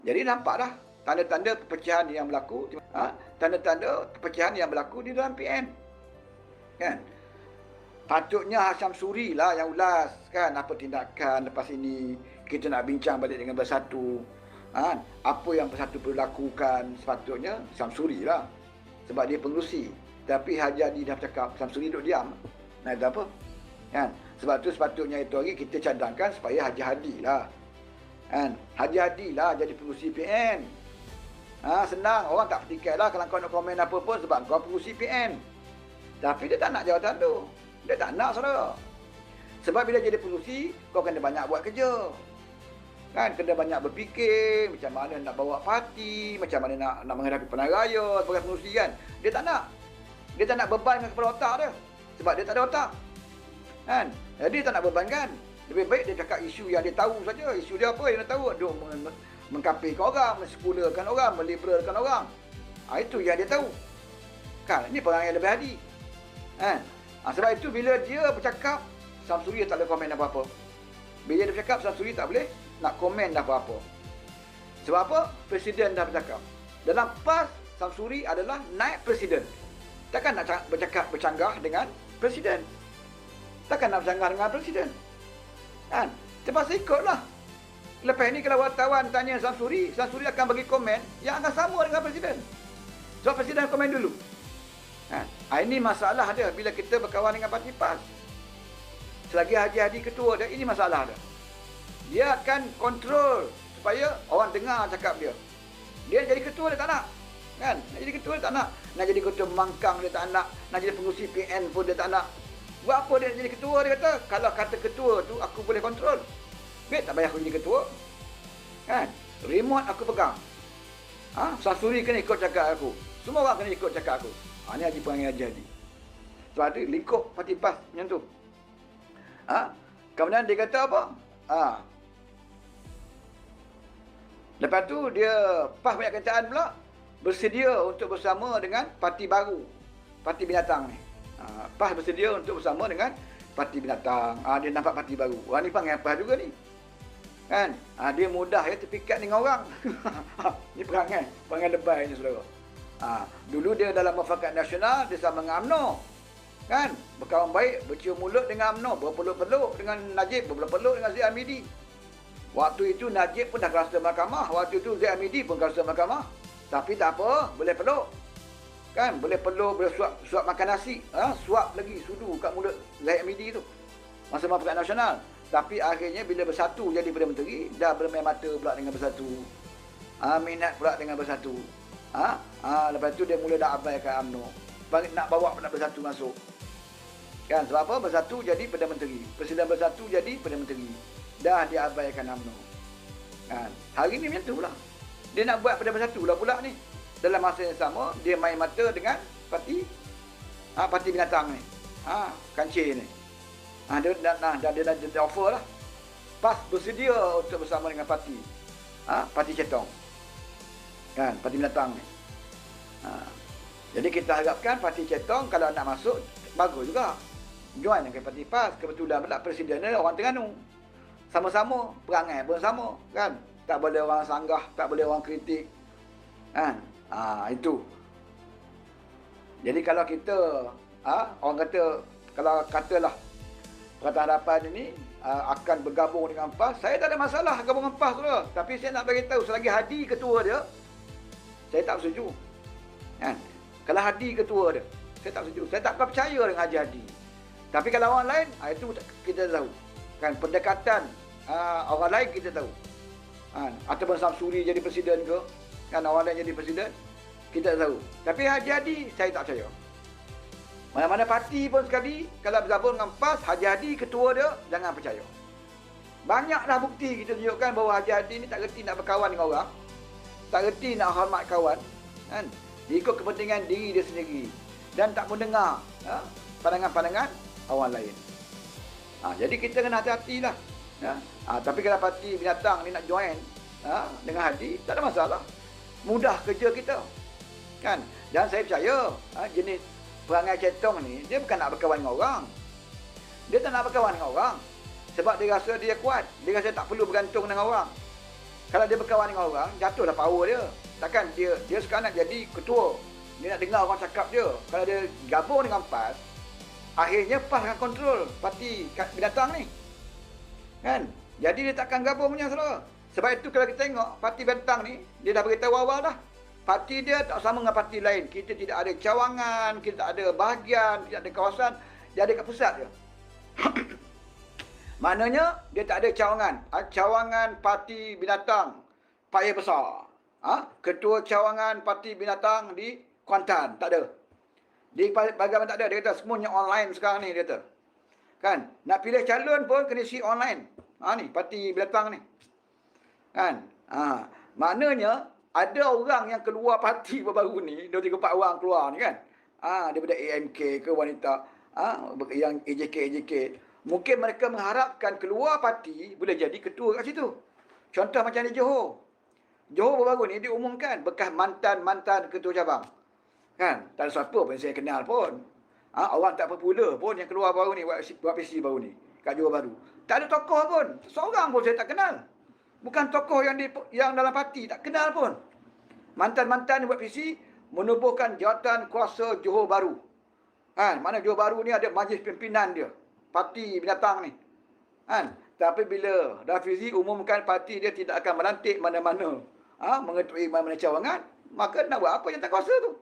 Jadi nampak dah tanda-tanda perpecahan yang berlaku, tanda-tanda perpecahan yang berlaku di dalam PN. Kan? Patutnya Hasham Suri lah yang ulas kan apa tindakan lepas ini. Kita nak bincang balik dengan Bersatu. Apa yang Bersatu perlu lakukan, sepatutnya Hasham Suri lah. Sebab dia pengerusi. Tapi Haji Hadi dah bercakap, Hasham Suri duduk diam. Nak kata apa? Kan? Sebab tu sepatutnya itu hari kita cadangkan supaya Haji Hadi lah. Kan? Haji Hadi lah jadi pengerusi PN. Senang, orang tak petikai lah kalau kau nak komen apa pun sebab kau pengerusi PN. Tapi dia tak nak jawatan tu. Dia tak nak, saudara. Sebab bila jadi pengerusi, kau kena banyak buat kerja. Kan? Kena banyak berfikir macam mana nak bawa parti, macam mana nak menghadapi pilihan raya sebagai pengerusi kan. Dia tak nak. Dia tak nak beban dengan kepala otak dia. Sebab dia tak ada otak. Kan? Jadi dia tak nak bebankan. Lebih baik dia cakap isu yang dia tahu saja. Isu dia apa yang dia tahu? Dia mengkapirkan orang, mensekularkan orang, meliberalkan orang. Itu yang dia tahu. Kan? Ini perangai lebih hadi. Kan? Sebab itu bila dia bercakap, Samsuri tak boleh komen apa-apa. Bila dia bercakap, Samsuri tak boleh nak komen apa-apa. Sebab apa? Presiden dah bercakap. Dalam PAS, Samsuri adalah naib presiden. Takkan nak bercanggah dengan presiden. Takkan nak bercanggah dengan presiden. Kan? Terpaksa ikutlah. Lepas ni kalau wartawan tanya Samsuri, Samsuri akan bagi komen yang akan sama dengan presiden. Sebab presiden komen dulu. Ini masalah dia bila kita berkawan dengan parti PAS. Selagi Haji Hadi ketua dia, ini masalah dia. Dia akan kontrol supaya orang dengar cakap dia. Dia jadi ketua dia tak nak. Kan? Nak jadi ketua dia tak nak. Nak jadi ketua Mangkang dia tak nak. Nak jadi pengurusi PN pun dia tak nak. Buat apa dia jadi ketua? Dia kata, kalau kata ketua tu aku boleh kontrol. Baik, tak payah aku jadi ketua. Kan? Remote aku pegang. Samsuri kena ikut cakap aku. Semua orang kena ikut cakap aku. Ini Haji Perangai Haji Hadi. Sebab tu lingkup parti PAS macam tu. Kemudian dia kata apa? Lepas tu dia PAS banyak kenyataan pula bersedia untuk bersama dengan parti baru, Parti Binatang ni. PAS bersedia untuk bersama dengan Parti Binatang. Dia nampak parti baru. Orang ni panggil PAS juga ni. Kan? Dia mudah ya terpikat dengan orang. Ni perangai lebay ni saudara. Dulu dia dalam Mufakat Nasional dia sama dengan UMNO. Kan? Berkawan baik, bercium mulut dengan UMNO, berpeluk-peluk dengan Najib, berpeluk-peluk dengan Zaid Hamidi. Waktu itu Najib pun dah kerasa mahkamah, waktu itu Zaid Hamidi pun kerasa mahkamah. Tapi tak apa, boleh peluk. Kan? Boleh peluk, boleh suap makan nasi, suap lagi sudu kat mulut Zaid Hamidi tu. Masa Mufakat Nasional. Tapi akhirnya bila Bersatu jadi Perdana Menteri, dah bermain mata pula dengan Bersatu. Minat pula dengan Bersatu. Lepas tu dia mula dah abaikan UMNO. Nak bawa Bersatu masuk. Kan? Sebab apa? Bersatu jadi Perdana Menteri. Presiden Bersatu jadi Perdana Menteri. Dah diabaikan UMNO. Kan? Hari ni macam tu pula. Dia nak buat Perdana Bersatu pula ni. Dalam masa yang sama, dia main mata dengan Parti Binatang ni. Kancil ni. Dia dah offer lah. PAS bersedia untuk bersama dengan Parti Cetong. Kan? Parti Binatang ni. Jadi kita harapkan Parti Cetong kalau nak masuk, bagus juga. Join dengan Parti PAS. Kebetulan pula Presiden dia orang Terengganu. Sama-sama, perangai pun sama. Kan? Tak boleh orang sanggah, tak boleh orang kritik. Kan? Itu. Jadi kalau kita, orang kata, kalau katalah Perkhidmatan Harapan ini akan bergabung dengan PAS, saya tak ada masalah gabung dengan PAS tu. Tapi saya nak beritahu, selagi Hadi ketua dia, saya tak setuju. Kan? Kalau Hadi ketua dia, saya tak setuju. Saya tak percaya dengan Haji Hadi. Tapi kalau orang lain, itu kita tahu. Kan? Pendekatan orang lain kita tahu. Ataupun Samsuri jadi presiden ke, kan, orang lain jadi presiden, kita tahu. Tapi Haji Hadi, saya tak percaya. Mana-mana parti pun sekali, kalau bergabung dengan PAS, Haji Hadi ketua dia, jangan percaya. Banyaklah bukti kita tunjukkan bahawa Haji Hadi ni tak reti nak berkawan dengan orang. Tak reti nak hormat kawan. Kan? Dia ikut kepentingan diri dia sendiri. Dan tak mendengar pandangan-pandangan orang lain. Jadi kita kena hati-hatilah. Tapi kalau Parti Binatang ni nak join dengan Hadi, tak ada masalah. Mudah kerja kita. Kan? Dan saya percaya jenis Perangai Cetong ni, dia bukan nak berkawan dengan orang. Dia tak nak berkawan dengan orang. Sebab dia rasa dia kuat. Dia rasa tak perlu bergantung dengan orang. Kalau dia berkawan dengan orang, jatuhlah power dia. Takkan dia sekarang nak jadi ketua. Dia nak dengar orang cakap dia. Kalau dia gabung dengan PAS, akhirnya PAS akan kontrol parti binatang ni. Kan? Jadi dia takkan gabungnya, saudara. Sebab itu kalau kita tengok parti binatang ni, dia dah beritahu awal dah. Parti dia tak sama dengan parti lain. Kita tidak ada cawangan, kita tak ada bahagian, tidak ada kawasan. Dia ada kat pusat je. Maknanya, dia tak ada cawangan. Cawangan parti binatang Paya Besar. Ketua cawangan parti binatang di Kuantan. Tak ada. Di Bagaimana tak ada. Dia kata semuanya online sekarang ni. Dia kata. Kan? Nak pilih calon pun kena isi online. Ni parti binatang ni. Kan? Maknanya, ada orang yang keluar parti baru ni. 2-3-4 orang keluar ni kan. Daripada AMK ke wanita. Yang AJK. Mungkin mereka mengharapkan keluar parti boleh jadi ketua kat situ. Contoh macam di Johor. Johor baru ni diumumkan bekas mantan-mantan ketua cabang. Kan? Tak ada siapa pun saya kenal pun. Orang tak popular pun yang keluar baru ni, buat PC baru ni. Kat Johor baru. Tak ada tokoh pun. Seorang pun saya tak kenal. Bukan tokoh yang dalam parti. Tak kenal pun. Mantan-mantan buat PC menubuhkan jawatan kuasa Johor baru. Kan? Mana Johor baru ni ada majlis pimpinan dia. Parti binatang ni. Kan? Tapi bila Rafizi umumkan parti dia tidak akan melantik mana-mana. Mengetuai mana-mana cawangan. Maka nak buat apa yang tak kuasa tu?